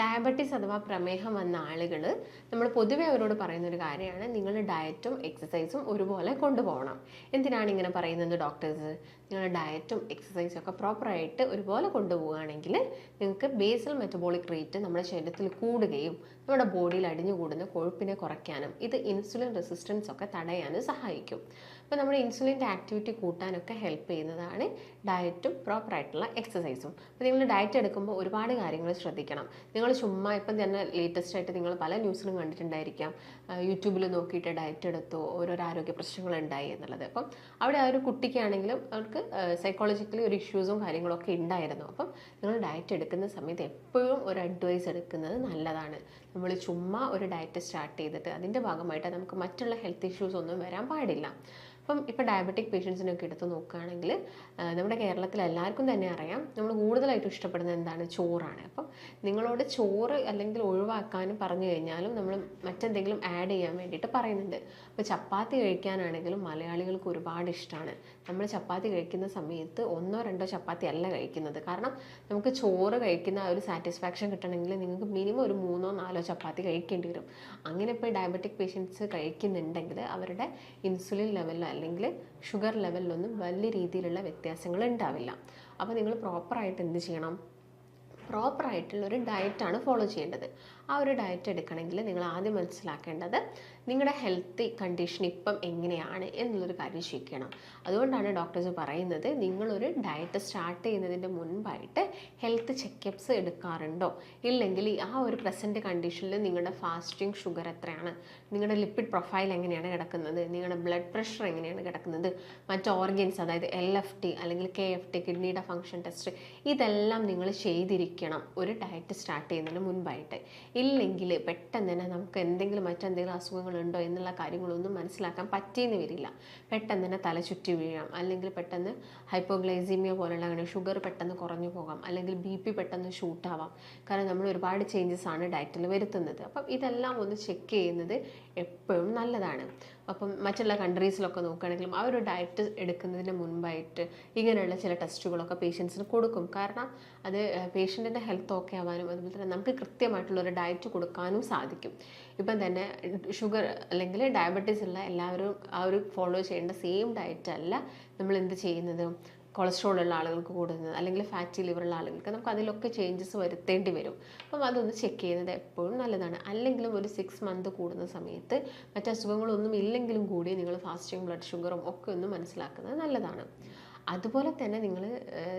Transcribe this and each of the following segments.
Diabetes അഥവാ പ്രമേഹം വന്ന ആളുകൾ നമ്മൾ പൊതുവെ അവരോട് പറയുന്ന ഒരു കാര്യമാണ്, നിങ്ങൾ ഡയറ്റും എക്സസൈസും ഒരുപോലെ കൊണ്ടുപോകണം. എന്തിനാണ് ഇങ്ങനെ പറയുന്നത് ഡോക്ടേഴ്സ്? നിങ്ങൾ ഡയറ്റും എക്സസൈസും ഒക്കെ പ്രോപ്പറായിട്ട് ഒരുപോലെ കൊണ്ടുപോവുകയാണെങ്കിൽ നിങ്ങൾക്ക് ബേസൽ മെറ്റബോളിക് റേറ്റ് നമ്മുടെ ശരീരത്തിൽ കൂടുകയും നമ്മുടെ ബോഡിയിൽ അടിഞ്ഞുകൂടുന്ന കൊഴുപ്പിനെ കുറയ്ക്കാനും ഇത് ഇൻസുലിൻ റെസിസ്റ്റൻസ് ഒക്കെ തടയാനും സഹായിക്കും. അപ്പോൾ നമ്മുടെ ഇൻസുലിൻ്റെ ആക്ടിവിറ്റി കൂട്ടാനൊക്കെ ഹെൽപ്പ് ചെയ്യുന്നതാണ് ഡയറ്റും പ്രോപ്പറായിട്ടുള്ള എക്സസൈസും. അപ്പോൾ നിങ്ങൾ ഡയറ്റ് എടുക്കുമ്പോൾ ഒരുപാട് കാര്യങ്ങൾ ശ്രദ്ധിക്കണം. നിങ്ങൾ ചുമ്മാ ഇപ്പം തന്നെ ലേറ്റസ്റ്റ് ആയിട്ട് നിങ്ങൾ പല ന്യൂസിലും കണ്ടിട്ടുണ്ടായിരിക്കാം, യൂട്യൂബിൽ നോക്കിയിട്ട് ഡയറ്റ് എടുത്തു ഓരോരോ ആരോഗ്യ പ്രശ്നങ്ങളുണ്ടായി എന്നുള്ളത്. അപ്പം അവിടെ ആ ഒരു കുട്ടിക്കാണെങ്കിലും അവർക്ക് സൈക്കോളജിക്കലി ഒരു ഇഷ്യൂസും കാര്യങ്ങളൊക്കെ ഉണ്ടായിരുന്നു. അപ്പം നിങ്ങൾ ഡയറ്റ് എടുക്കുന്ന സമയത്ത് എപ്പോഴും ഒരു അഡ്വൈസ് എടുക്കുന്നത് നല്ലതാണ്. നമ്മൾ ചുമ്മാ ഒരു ഡയറ്റ് സ്റ്റാർട്ട് ചെയ്തിട്ട് അതിൻ്റെ ഭാഗമായിട്ട് നമുക്ക് മറ്റുള്ള ഹെൽത്ത് ഇഷ്യൂസ് ഒന്നും വരാൻ പാടില്ല. അപ്പം ഇപ്പോൾ ഡയബറ്റിക് പേഷ്യൻസിനൊക്കെ എടുത്ത് നോക്കുകയാണെങ്കിൽ നമ്മുടെ കേരളത്തിൽ എല്ലാവർക്കും തന്നെ അറിയാം, നമ്മൾ കൂടുതലായിട്ടും ഇഷ്ടപ്പെടുന്നത് എന്താണ്? ചോറാണ്. അപ്പം നിങ്ങളോട് ചോറ് അല്ലെങ്കിൽ ഒഴിവാക്കാനും പറഞ്ഞു കഴിഞ്ഞാലും നമ്മൾ മറ്റെന്തെങ്കിലും ആഡ് ചെയ്യാൻ വേണ്ടിയിട്ട് പറയുന്നുണ്ട്. അപ്പോൾ ചപ്പാത്തി കഴിക്കാനാണെങ്കിലും മലയാളികൾക്ക് ഒരുപാട് ഇഷ്ടമാണ്. നമ്മൾ ചപ്പാത്തി കഴിക്കുന്ന സമയത്ത് 1-2 ചപ്പാത്തി അല്ല കഴിക്കുന്നത്. കാരണം നമുക്ക് ചോറ് കഴിക്കുന്ന ഒരു സാറ്റിസ്ഫാക്ഷൻ കിട്ടണമെങ്കിൽ നിങ്ങൾക്ക് മിനിമം ഒരു 3-4 ചപ്പാത്തി കഴിക്കേണ്ടി വരും. അങ്ങനെ ഇപ്പോൾ ഡയബറ്റിക് പേഷ്യൻസ് കഴിക്കുന്നുണ്ടെങ്കിൽ അവരുടെ ഇൻസുലിൻ ലെവലിൽ അല്ലെങ്കിൽ ഷുഗർ ലെവലിലൊന്നും വലിയ രീതിയിലുള്ള വ്യത്യാസങ്ങൾ ഉണ്ടാവില്ല. അപ്പോൾ നിങ്ങൾ പ്രോപ്പറായിട്ട് എന്ത് ചെയ്യണം? പ്രോപ്പറായിട്ടുള്ളൊരു ഡയറ്റാണ് ഫോളോ ചെയ്യേണ്ടത്. ആ ഒരു ഡയറ്റ് എടുക്കണമെങ്കിൽ നിങ്ങൾ ആദ്യം മനസ്സിലാക്കേണ്ടത് നിങ്ങളുടെ ഹെൽത്ത് കണ്ടീഷൻ ഇപ്പം എങ്ങനെയാണ് എന്നുള്ളൊരു കാര്യം ചെയ്യണം. അതുകൊണ്ടാണ് ഡോക്ടേഴ്സ് പറയുന്നത് നിങ്ങളൊരു ഡയറ്റ് സ്റ്റാർട്ട് ചെയ്യുന്നതിൻ്റെ മുൻപായിട്ട് ഹെൽത്ത് ചെക്കപ്സ് എടുക്കാറുണ്ടോ, ഇല്ലെങ്കിൽ ആ ഒരു പ്രസൻറ്റ് കണ്ടീഷനിൽ നിങ്ങളുടെ ഫാസ്റ്റിംഗ് ഷുഗർ എത്രയാണ്, നിങ്ങളുടെ ലിപ്പിഡ് പ്രൊഫൈൽ എങ്ങനെയാണ് കിടക്കുന്നത്, നിങ്ങളുടെ ബ്ലഡ് പ്രഷർ എങ്ങനെയാണ് കിടക്കുന്നത്, മറ്റ് ഓർഗൻസ് അതായത് LFT അല്ലെങ്കിൽ KFT കിഡ്നിയുടെ ഫങ്ഷൻ ടെസ്റ്റ്, ഇതെല്ലാം നിങ്ങൾ ചെയ്തിരിക്കണം ഒരു ഡയറ്റ് സ്റ്റാർട്ട് ചെയ്യുന്നതിന് മുൻപായിട്ട്. ഇല്ലെങ്കിൽ പെട്ടെന്ന് തന്നെ നമുക്ക് മറ്റെന്തെങ്കിലും അസുഖങ്ങളുണ്ടോ എന്നുള്ള കാര്യങ്ങളൊന്നും മനസ്സിലാക്കാൻ പറ്റിയെന്ന് വരില്ല. പെട്ടെന്ന് തന്നെ തല ചുറ്റി വീഴാം, അല്ലെങ്കിൽ പെട്ടെന്ന് ഹൈപ്പോഗ്ലൈസീമിയ പോലുള്ള അങ്ങനെ ഷുഗർ പെട്ടെന്ന് കുറഞ്ഞു പോകാം, അല്ലെങ്കിൽ BP പെട്ടെന്ന് ഷൂട്ടാവാം. കാരണം നമ്മൾ ഒരുപാട് ചേഞ്ചസ് ആണ് ഡയറ്റിൽ വരുത്തുന്നത്. അപ്പം ഇതെല്ലാം ഒന്ന് ചെക്ക് ചെയ്യുന്നത് എപ്പോഴും നല്ലതാണ്. അപ്പം മറ്റുള്ള കൺട്രീസിലൊക്കെ നോക്കുകയാണെങ്കിലും ആ ഒരു ഡയറ്റ് എടുക്കുന്നതിന് മുൻപായിട്ട് ഇങ്ങനെയുള്ള ചില ടെസ്റ്റുകളൊക്കെ പേഷ്യൻസിന് കൊടുക്കും. കാരണം അത് പേഷ്യൻറ്റിൻ്റെ ഹെൽത്ത് ഓക്കെ ആവാനും അതുപോലെ തന്നെ നമുക്ക് കൃത്യമായിട്ടുള്ളൊരു ഡയറ്റ് കൊടുക്കാനും സാധിക്കും. ഇപ്പം തന്നെ ഷുഗർ അല്ലെങ്കിൽ ഡയബറ്റീസ് ഉള്ള എല്ലാവരും ആ ഒരു ഫോളോ ചെയ്യേണ്ട സെയിം ഡയറ്റ് അല്ല നമ്മൾ എന്ത് ചെയ്യുന്നത്, കൊളസ്ട്രോൾ ഉള്ള ആളുകൾക്ക് കൂടുന്നത് അല്ലെങ്കിൽ ഫാറ്റി ലിവർ ഉള്ള ആളുകൾക്ക് നമുക്ക് അതിലൊക്കെ ചേഞ്ചസ് വരുത്തേണ്ടി വരും. അപ്പം അതൊന്ന് ചെക്ക് ചെയ്യുന്നത് എപ്പോഴും നല്ലതാണ്. അല്ലെങ്കിലും ഒരു 6 മന്ത് കൂടുന്ന സമയത്ത് മറ്റ് അസുഖങ്ങളൊന്നും ഇല്ലെങ്കിലും കൂടി നിങ്ങൾ ഫാസ്റ്റിംഗ് ബ്ലഡ് ഷുഗറും ഒക്കെ ഒന്ന് മനസ്സിലാക്കുന്നത് നല്ലതാണ്. അതുപോലെ തന്നെ നിങ്ങൾ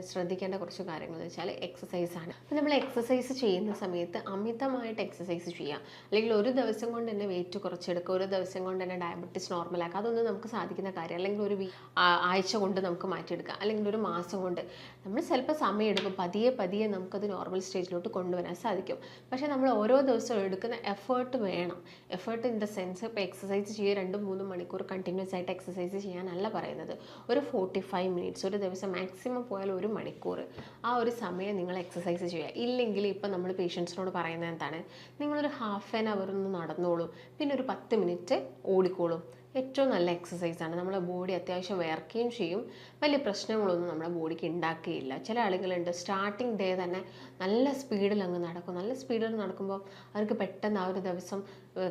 ശ്രദ്ധിക്കേണ്ട കുറച്ച് കാര്യങ്ങൾ എന്ന് വെച്ചാൽ എക്സസൈസാണ്. അപ്പോൾ നമ്മൾ എക്സസൈസ് ചെയ്യുന്ന സമയത്ത് അമിതമായിട്ട് എക്സസൈസ് ചെയ്യുക, അല്ലെങ്കിൽ ഒരു ദിവസം കൊണ്ട് തന്നെ വെയിറ്റ് കുറച്ചെടുക്കുക, ഒരു ദിവസം കൊണ്ട് തന്നെ ഡയബറ്റീസ് നോർമലാക്കുക, അതൊന്നും നമുക്ക് സാധിക്കുന്ന കാര്യം. അല്ലെങ്കിൽ ഒരു ആഴ്ച കൊണ്ട് നമുക്ക് മാറ്റിയെടുക്കുക, അല്ലെങ്കിൽ ഒരു മാസം കൊണ്ട്. നമ്മൾ ചിലപ്പോൾ സമയമെടുക്കും, പതിയെ നമുക്കത് നോർമൽ സ്റ്റേജിലോട്ട് കൊണ്ടുവരാൻ സാധിക്കും. പക്ഷേ നമ്മൾ ഓരോ ദിവസവും എടുക്കുന്ന എഫേർട്ട് വേണം. എഫേർട്ട് ഇൻ ദ സെൻസ് ഇപ്പോൾ എക്സസൈസ് ചെയ്യുക 2-3 മണിക്കൂർ കണ്ടിന്യൂസ് ആയിട്ട് എക്സസൈസ് ചെയ്യാനല്ല പറയുന്നത്. ഒരു 45 മിനിറ്റ്സ് ഒരു ദിവസം മാക്സിമം പോയാൽ 1 മണിക്കൂർ ആ ഒരു സമയം നിങ്ങൾ എക്സസൈസ് ചെയ്യുക. ഇല്ലെങ്കിൽ ഇപ്പം നമ്മൾ പേഷ്യൻസിനോട് പറയുന്നത് എന്താണ്, നിങ്ങളൊരു ഹാഫ് ആൻ അവർ ഒന്ന് നടന്നോളൂ, പിന്നെ ഒരു 10 മിനിറ്റ് ഓടിക്കോളൂ. ഏറ്റവും നല്ല എക്സസൈസാണ്. നമ്മുടെ ബോഡി അത്യാവശ്യം വിയർക്കുകയും ചെയ്യും, വലിയ പ്രശ്നങ്ങളൊന്നും നമ്മുടെ ബോഡിക്ക് ഉണ്ടാക്കുകയില്ല. ചില ആളുകളുണ്ട് സ്റ്റാർട്ടിങ് ഡേ തന്നെ നല്ല സ്പീഡിൽ അങ്ങ് നടക്കും. നല്ല സ്പീഡിൽ നടക്കുമ്പോൾ അവർക്ക് പെട്ടെന്ന് ആ ഒരു ദിവസം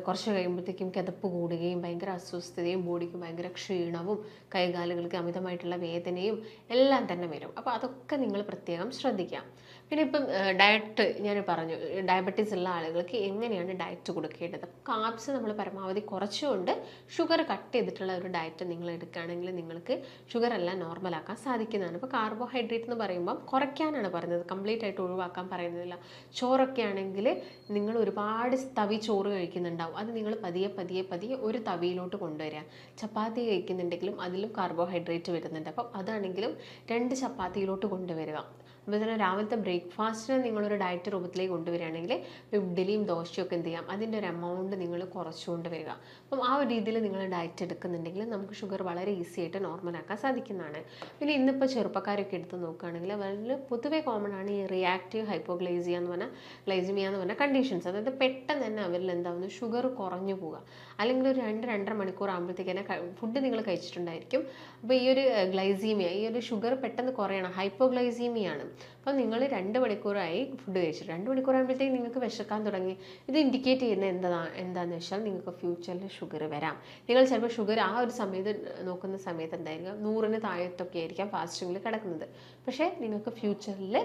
കുറച്ച് കഴിയുമ്പോഴത്തേക്കും കിതപ്പ് കൂടുകയും ഭയങ്കര അസ്വസ്ഥതയും ബോഡിക്ക് ഭയങ്കര ക്ഷീണവും കൈകാലുകൾക്ക് അമിതമായിട്ടുള്ള വേദനയും എല്ലാം തന്നെ വരും. അപ്പോൾ അതൊക്കെ നിങ്ങൾ പ്രത്യേകം ശ്രദ്ധിക്കാം. പിന്നെ ഇപ്പം ഡയറ്റ് ഞാൻ പറഞ്ഞു, ഡയബറ്റീസ് ഉള്ള ആളുകൾക്ക് എങ്ങനെയാണ് ഡയറ്റ് കൊടുക്കേണ്ടത്. കാർബ്സ് നമ്മൾ പരമാവധി കുറച്ചുകൊണ്ട് ഷുഗർ കട്ട് ചെയ്തിട്ടുള്ള ഒരു ഡയറ്റ് നിങ്ങൾ എടുക്കുകയാണെങ്കിൽ നിങ്ങൾക്ക് ഷുഗർ എല്ലാം നോർമലാക്കാൻ സാധിക്കുന്നതാണ്. ഇപ്പോൾ കാർബോഹൈഡ്രേറ്റ് എന്ന് പറയുമ്പം കുറയ്ക്കാനാണ് പറയുന്നത്, കംപ്ലീറ്റ് ആയിട്ട് ഒഴിവാക്കാൻ പറയുന്നില്ല. ചോറൊക്കെ ആണെങ്കിൽ നിങ്ങൾ ഒരുപാട് തവി ചോറ് കഴിക്കുന്നുണ്ടാവും, അത് നിങ്ങൾ പതിയെ ഒരു തവിയിലോട്ട് കൊണ്ടുവരിക. ചപ്പാത്തി കഴിക്കുന്നുണ്ടെങ്കിലും അതിലും കാർബോഹൈഡ്രേറ്റ് വരുന്നുണ്ട്, അപ്പം അതാണെങ്കിലും 2 ചപ്പാത്തിയിലോട്ട് കൊണ്ടുവരിക. അപ്പോൾ തന്നെ രാവിലത്തെ ബ്രേക്ക്ഫാസ്റ്റിന് നിങ്ങളൊരു ഡയറ്റ് രൂപത്തിലേക്ക് കൊണ്ടുവരികയാണെങ്കിൽ ഇഡ്ഡലിയും ദോശയും ഒക്കെ എന്ത് ചെയ്യാം, അതിൻ്റെ ഒരു എമൗണ്ട് നിങ്ങൾ കുറച്ചുകൊണ്ട് വരിക. അപ്പം ആ ഒരു രീതിയിൽ നിങ്ങൾ ഡയറ്റ് എടുക്കുന്നുണ്ടെങ്കിൽ നമുക്ക് ഷുഗർ വളരെ ഈസി ആയിട്ട് നോർമലാക്കാൻ സാധിക്കുന്നതാണ്. പിന്നെ ഇന്നിപ്പോൾ ചെറുപ്പക്കാരൊക്കെ എടുത്ത് നോക്കുകയാണെങ്കിൽ അവരിൽ പൊതുവെ കോമൺ ആണ് ഈ റിയാക്റ്റീവ് ഹൈപ്പോഗ്ലൈസിയ എന്ന് പറഞ്ഞാൽ ഗ്ലൈസിമിയ എന്ന് പറഞ്ഞ കണ്ടീഷൻസ്. അതായത് പെട്ടെന്ന് തന്നെ അവരിൽ എന്താവുന്നു, ഷുഗർ കുറഞ്ഞു പോവുക. അല്ലെങ്കിൽ ഒരു 2-2.5 മണിക്കൂർ ആകുമ്പോഴത്തേക്ക് തന്നെ ഫുഡ് നിങ്ങൾ കഴിച്ചിട്ടുണ്ടായിരിക്കും. അപ്പോൾ ഈ ഒരു ഗ്ലൈസീമിയ, ഈ ഒരു ഷുഗർ പെട്ടെന്ന് കുറയണം, ഹൈപ്പോഗ്ലൈസീമിയാണ്. അപ്പം നിങ്ങൾ 2 മണിക്കൂറായി ഫുഡ് കഴിച്ചിട്ട് 2 മണിക്കൂറാകുമ്പോഴത്തേക്ക് നിങ്ങൾക്ക് വിശക്കാൻ തുടങ്ങി. ഇത് ഇൻഡിക്കേറ്റ് ചെയ്യുന്നത് എന്താണെന്ന് വെച്ചാൽ നിങ്ങൾക്ക് ഫ്യൂച്ചറിൽ ഷുഗർ വരാം. നിങ്ങൾ ചിലപ്പോൾ ഷുഗർ ആ ഒരു സമയത്ത് നോക്കുന്ന സമയത്ത് എന്തായിരിക്കും 100-ന് താഴത്തൊക്കെ ആയിരിക്കാം ഫാസ്റ്റിങ്ങിൽ കിടക്കുന്നത്. പക്ഷേ നിങ്ങൾക്ക് ഫ്യൂച്ചറിൽ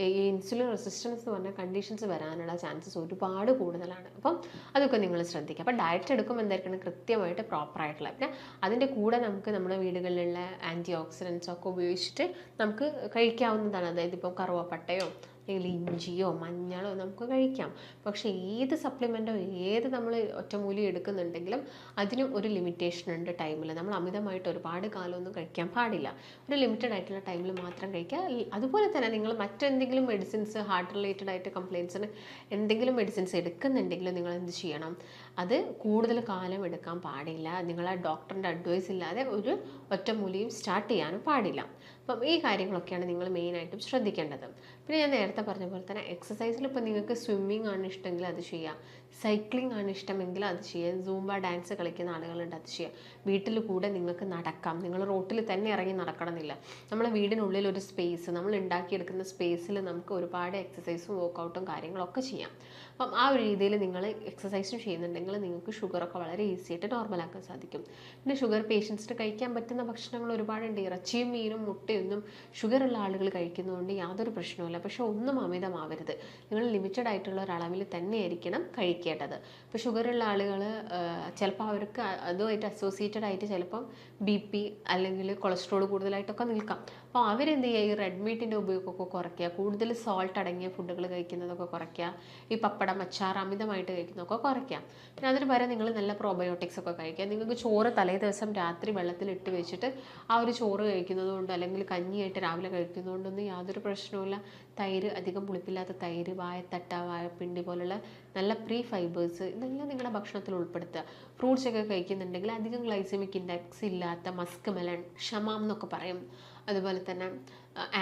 ഈ ഇൻസുലിൻ റെസിസ്റ്റൻസ് എന്ന് പറഞ്ഞ കണ്ടീഷൻസ് വരാനുള്ള ചാൻസസ് ഒരുപാട് കൂടുതലാണ്. അപ്പം അതൊക്കെ നിങ്ങൾ ശ്രദ്ധിക്കുക. അപ്പോൾ ഡയറ്റ് എടുക്കുമ്പോൾ എന്തായിരിക്കണം കൃത്യമായിട്ട് പ്രോപ്പറായിട്ടുള്ള. പിന്നെ അതിൻ്റെ കൂടെ നമുക്ക് നമ്മുടെ വീടുകളിലുള്ള ആൻറ്റി ഓക്സിഡൻസ് ഒക്കെ ഉപയോഗിച്ചിട്ട് നമുക്ക് കഴിക്കാവുന്നതാണ്. അതായത് ഇപ്പോൾ കറുവപ്പട്ടയോ അല്ലെങ്കിൽ ഇഞ്ചിയോ മഞ്ഞളോ നമുക്ക് കഴിക്കാം. പക്ഷേ ഏത് സപ്ലിമെൻറ്റോ ഏത് നമ്മൾ ഒറ്റമൂലി എടുക്കുന്നുണ്ടെങ്കിലും അതിനും ഒരു ലിമിറ്റേഷൻ ഉണ്ട് ടൈമിൽ. നമ്മൾ അമിതമായിട്ട് ഒരുപാട് കാലമൊന്നും കഴിക്കാൻ പാടില്ല. ഒരു ലിമിറ്റഡ് ആയിട്ടുള്ള ടൈമിൽ മാത്രം കഴിക്കുക. അതുപോലെ തന്നെ നിങ്ങൾ മറ്റെന്തെങ്കിലും മെഡിസിൻസ് ഹാർട്ട് റിലേറ്റഡ് ആയിട്ട് കംപ്ലയിൻസിന് എന്തെങ്കിലും മെഡിസിൻസ് എടുക്കുന്നുണ്ടെങ്കിൽ നിങ്ങൾ എന്ത് ചെയ്യണം, അത് കൂടുതൽ കാലം എടുക്കാൻ പാടില്ല. നിങ്ങളെ ഡോക്ടറിൻ്റെ അഡ്വൈസ് ഇല്ലാതെ ഒരു ഒറ്റമൂലിയും സ്റ്റാർട്ട് ചെയ്യാനും പാടില്ല. അപ്പം ഈ കാര്യങ്ങളൊക്കെയാണ് നിങ്ങൾ മെയിനായിട്ടും ശ്രദ്ധിക്കേണ്ടത്. പിന്നെ ഞാൻ നേരത്തെ പറഞ്ഞ പോലെ തന്നെ എക്സസൈസിൽ ഇപ്പോൾ നിങ്ങൾക്ക് സ്വിമ്മിങ് ആണ് ഇഷ്ടമെങ്കിൽ അത് ചെയ്യാം, സൈക്ലിംഗ് ആണ് ഇഷ്ടമെങ്കിൽ അത് ചെയ്യാം, സൂംബ ഡാൻസ് കളിക്കുന്ന ആളുകളുണ്ട് അത് ചെയ്യാം. വീട്ടിൽ കൂടെ നിങ്ങൾക്ക് നടക്കാം. നിങ്ങൾ റോട്ടിൽ തന്നെ ഇറങ്ങി നടക്കണമെന്നില്ല. നമ്മളെ വീടിനുള്ളിൽ ഒരു സ്പേസ് നമ്മൾ ഉണ്ടാക്കിയെടുക്കുന്ന സ്പേസിൽ നമുക്ക് ഒരുപാട് എക്സസൈസും വർക്കൗട്ടും കാര്യങ്ങളൊക്കെ ചെയ്യാം. അപ്പം ആ ഒരു രീതിയിൽ നിങ്ങൾ എക്സസൈസും ചെയ്യുന്നുണ്ടെങ്കിൽ നിങ്ങൾക്ക് ഷുഗറൊക്കെ വളരെ ഈസി ആയിട്ട് നോർമലാക്കാൻ സാധിക്കും. പിന്നെ ഷുഗർ പേഷ്യൻസിന് കഴിക്കാൻ പറ്റുന്ന ഭക്ഷണങ്ങൾ ഒരുപാടുണ്ട്. ഇറച്ചിയും മീനും മുട്ടയൊന്നും ഷുഗറുള്ള ആളുകൾ കഴിക്കുന്നതുകൊണ്ട് യാതൊരു പ്രശ്നവുമില്ല. പക്ഷേ ഒന്നും അമിതമാവരുത്. നിങ്ങൾ ലിമിറ്റഡ് ആയിട്ടുള്ള ഒരളവിൽ തന്നെയായിരിക്കണം കഴിക്കേണ്ടത്. ഇപ്പോൾ ഷുഗറുള്ള ആളുകൾ ചിലപ്പോൾ അവർക്ക് അതുമായിട്ട് അസോസിയേറ്റഡ് ആയിട്ട് ചിലപ്പം BP അല്ലെങ്കിൽ കൊളസ്ട്രോൾ കൂടുതലായിട്ടൊക്കെ നിൽക്കാം. അപ്പോൾ അവരെന്ത് ചെയ്യുക, ഈ റെഡ് മീറ്റിൻ്റെ ഉപയോഗമൊക്കെ കുറയ്ക്കുക, കൂടുതൽ സോൾട്ട് അടങ്ങിയ ഫുഡുകൾ കഴിക്കുന്നതൊക്കെ കുറയ്ക്കുക, ഈ പപ്പടം അച്ചാർ അമിതമായിട്ട് കഴിക്കുന്നതൊക്കെ കുറയ്ക്കുക. പിന്നെ അതിന് പകരം നിങ്ങൾ നല്ല പ്രോബയോട്ടിക്സ് ഒക്കെ കഴിക്കുക. നിങ്ങൾക്ക് ചോറ് തലേ ദിവസം രാത്രി വെള്ളത്തിലിട്ട് വെച്ചിട്ട് ആ ഒരു ചോറ് കഴിക്കുന്നത് കൊണ്ട് അല്ലെങ്കിൽ കഞ്ഞിയായിട്ട് രാവിലെ കഴിക്കുന്നതുകൊണ്ടൊന്നും യാതൊരു പ്രശ്നവുമില്ല. തൈര്, അധികം പുളിപ്പില്ലാത്ത തൈര്, വാഴത്തട്ട, വാഴപ്പിണ്ടി പോലുള്ള നല്ല ഫൈബേഴ്സ് ഇതെല്ലാം നിങ്ങളുടെ ഭക്ഷണത്തിൽ ഉൾപ്പെടുത്തുക. ഫ്രൂട്ട്സ് ഒക്കെ കഴിക്കുന്നുണ്ടെങ്കിൽ അധികം ഗ്ലൈസമിക് ഇൻഡെക്സ് ഇല്ലാത്ത മസ്ക് മെലൺ, ഷമാം എന്നൊക്കെ പറയും. അതുപോലെ തന്നെ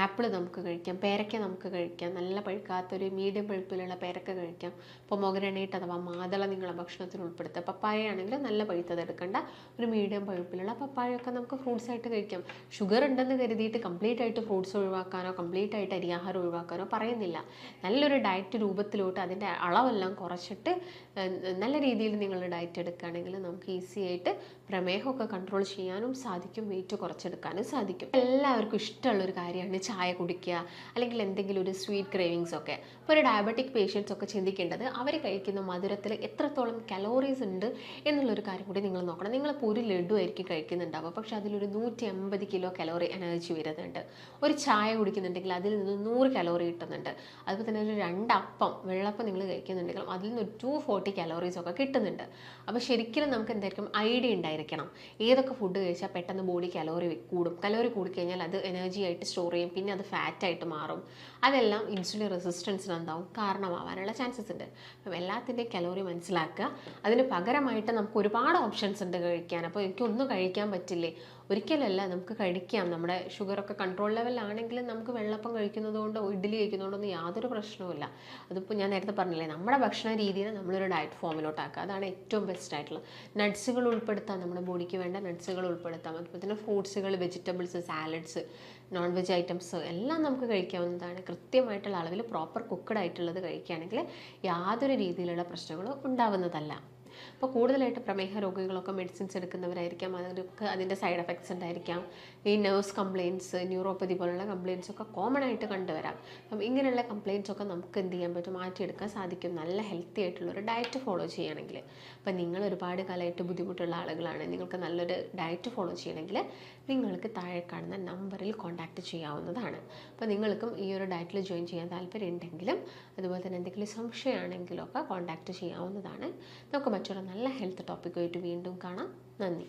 ആപ്പിൾ നമുക്ക് കഴിക്കാം, പേരയ്ക്ക നമുക്ക് കഴിക്കാം, നല്ല പഴുക്കാത്തൊരു മീഡിയം പഴുപ്പിലുള്ള പേരക്ക കഴിക്കാം. പൊമോഗ്രനേറ്റ് അഥവാ മാതള നിങ്ങളുടെ ഭക്ഷണത്തിൽ ഉൾപ്പെടുത്തുക. പപ്പായ ആണെങ്കിൽ നല്ല പഴുത്തത് എടുക്കേണ്ട, ഒരു മീഡിയം പഴുപ്പിലുള്ള പപ്പായൊക്കെ നമുക്ക് ഫ്രൂട്ട്സ് ആയിട്ട് കഴിക്കാം. ഷുഗർ ഉണ്ടെന്ന് കരുതിയിട്ട് കംപ്ലീറ്റ് ആയിട്ട് ഫ്രൂട്ട്സ് ഒഴിവാക്കാനോ കംപ്ലീറ്റ് ആയിട്ട് അരിയാഹാരം ഒഴിവാക്കാനോ പറയുന്നില്ല. നല്ലൊരു ഡയറ്റ് രൂപത്തിലോട്ട് അതിൻ്റെ അളവെല്ലാം കുറച്ചിട്ട് നല്ല രീതിയിൽ നിങ്ങൾ ഡയറ്റ് എടുക്കുകയാണെങ്കിൽ നമുക്ക് ഈസി ആയിട്ട് പ്രമേഹമൊക്കെ കൺട്രോൾ ചെയ്യാനും സാധിക്കും, വെയിറ്റ് കുറച്ചെടുക്കാനും സാധിക്കും. എല്ലാവർക്കും ഇഷ്ടമുള്ളൊരു കാര്യമാണ് ചായ കുടിക്കുക അല്ലെങ്കിൽ എന്തെങ്കിലും ഒരു സ്വീറ്റ് ക്രേവിങ്സ് ഒക്കെ. ഇപ്പോൾ ഒരു ഡയബറ്റിക് പേഷ്യൻസ് ഒക്കെ ചിന്തിക്കേണ്ടത് അവർ കഴിക്കുന്ന മധുരത്തിൽ എത്രത്തോളം കലോറീസ് ഉണ്ട് എന്നുള്ളൊരു കാര്യം കൂടി നിങ്ങൾ നോക്കണം. നിങ്ങളിപ്പോൾ ഒരു ലഡു ആയിരിക്കും കഴിക്കുന്നുണ്ടാവുക, പക്ഷെ അതിലൊരു 150 കിലോ കലോറി എനർജി വരുന്നുണ്ട്. ഒരു ചായ കുടിക്കുന്നുണ്ടെങ്കിൽ അതിൽ നിന്ന് 100 കലോറി കിട്ടുന്നുണ്ട്. അതുപോലെ തന്നെ ഒരു 2 അപ്പം വെള്ളപ്പം നിങ്ങൾ കഴിക്കുന്നുണ്ടെങ്കിൽ അതിൽ നിന്ന് 240 കലോറീസ് ഒക്കെ കിട്ടുന്നുണ്ട്. അപ്പോൾ ശരിക്കും നമുക്ക് എന്തായിരിക്കും ഐഡിയ ഉണ്ടായിരിക്കണം ഏതൊക്കെ ഫുഡ് കഴിച്ചാൽ പെട്ടെന്ന് ബോഡി കലോറി കൂടും. കലോറി കൂടിക്കഴിഞ്ഞാൽ അത് എനർജി ആയിട്ട് സ്റ്റോർ ചെയ്യും, പിന്നെ അത് ഫാറ്റായിട്ട് മാറും. അതെല്ലാം ഇൻസുലിൻ റെസിസ്റ്റൻസിന് എന്താവും കാരണമാവാനുള്ള ചാൻസസ് ഉണ്ട്. അപ്പം എല്ലാത്തിൻ്റെയും കലോറി മനസ്സിലാക്കുക. അതിന് പകരമായിട്ട് നമുക്ക് ഒരുപാട് ഓപ്ഷൻസ് ഉണ്ട് കഴിക്കാൻ. അപ്പോൾ എനിക്കൊന്നും കഴിക്കാൻ പറ്റില്ലേ, ഒരിക്കലല്ല, നമുക്ക് കഴിക്കാം. നമ്മുടെ ഷുഗറൊക്കെ കൺട്രോൾ ലെവലിലാണെങ്കിലും നമുക്ക് വെള്ളപ്പം കഴിക്കുന്നത് കൊണ്ടോ ഇഡ്ഡലി കഴിക്കുന്നതുകൊണ്ടൊന്നും യാതൊരു പ്രശ്നവുമില്ല. അതിപ്പോൾ ഞാൻ നേരത്തെ പറഞ്ഞില്ലേ, നമ്മുടെ ഭക്ഷണ രീതിയെ നമ്മളൊരു ഡയറ്റ് ഫോമിലോട്ടാക്കുക, അതാണ് ഏറ്റവും ബെസ്റ്റ് ആയിട്ടുള്ളത്. നട്ട്സുകൾ ഉൾപ്പെടുത്താം, നമ്മുടെ ബോഡിക്ക് വേണ്ട നട്ട്സുകൾ ഉൾപ്പെടുത്താം. അതുപോലെ തന്നെ ഫ്രൂട്ട്സുകൾ, vegetables, salads, non veg items എല്ലാം നമുക്ക് കഴിക്കാവുന്നതാണ്. കൃത്യമായിട്ടുള്ള അളവിൽ പ്രോപ്പർ കുക്ക്ഡ് ആയിട്ടുള്ളത് കഴിക്കുകയാണെങ്കിൽ യാതൊരു രീതിയിലുള്ള പ്രശ്നങ്ങളും ഉണ്ടാവുന്നതല്ല. അപ്പോൾ കൂടുതലായിട്ട് പ്രമേഹ രോഗികളൊക്കെ മെഡിസിൻസ് എടുക്കുന്നവരായിരിക്കാം, അവർക്ക് അതിൻ്റെ സൈഡ് എഫക്ട്സ് ഉണ്ടായിരിക്കാം. ഈ നെർവ്സ് കംപ്ലയിൻറ്റ്സ്, ന്യൂറോപ്പതി പോലുള്ള കംപ്ലയിൻറ്റ്സ് ഒക്കെ കോമൺ ആയിട്ട് കണ്ടുവരാം. അപ്പം ഇങ്ങനെയുള്ള കംപ്ലയിൻറ്റ്സ് ഒക്കെ നമുക്ക് എന്ത് ചെയ്യാൻ പറ്റും, മാറ്റിയെടുക്കാൻ സാധിക്കും നല്ല ഹെൽത്തി ആയിട്ടുള്ളൊരു ഡയറ്റ് ഫോളോ ചെയ്യുകയാണെങ്കിൽ. അപ്പം നിങ്ങൾ ഒരുപാട് കാലമായിട്ട് ബുദ്ധിമുട്ടുള്ള ആളുകളാണ്, നിങ്ങൾക്ക് നല്ലൊരു ഡയറ്റ് ഫോളോ ചെയ്യണമെങ്കിൽ നിങ്ങൾക്ക് താഴെ കാണുന്ന നമ്പറിൽ കോൺടാക്റ്റ് ചെയ്യാവുന്നതാണ്. അപ്പോൾ നിങ്ങൾക്കും ഈ ഒരു ഡയറ്റിൽ ജോയിൻ ചെയ്യാൻ താല്പര്യം ഉണ്ടെങ്കിലും അതുപോലെ തന്നെ എന്തെങ്കിലും സംശയമാണെങ്കിലും ഒക്കെ കോൺടാക്റ്റ് ചെയ്യാവുന്നതാണ്. നമുക്ക് മറ്റൊരു നല്ല ഹെൽത്ത് ടോപ്പിക്കുമായിട്ട് വീണ്ടും കാണാം. നന്ദി.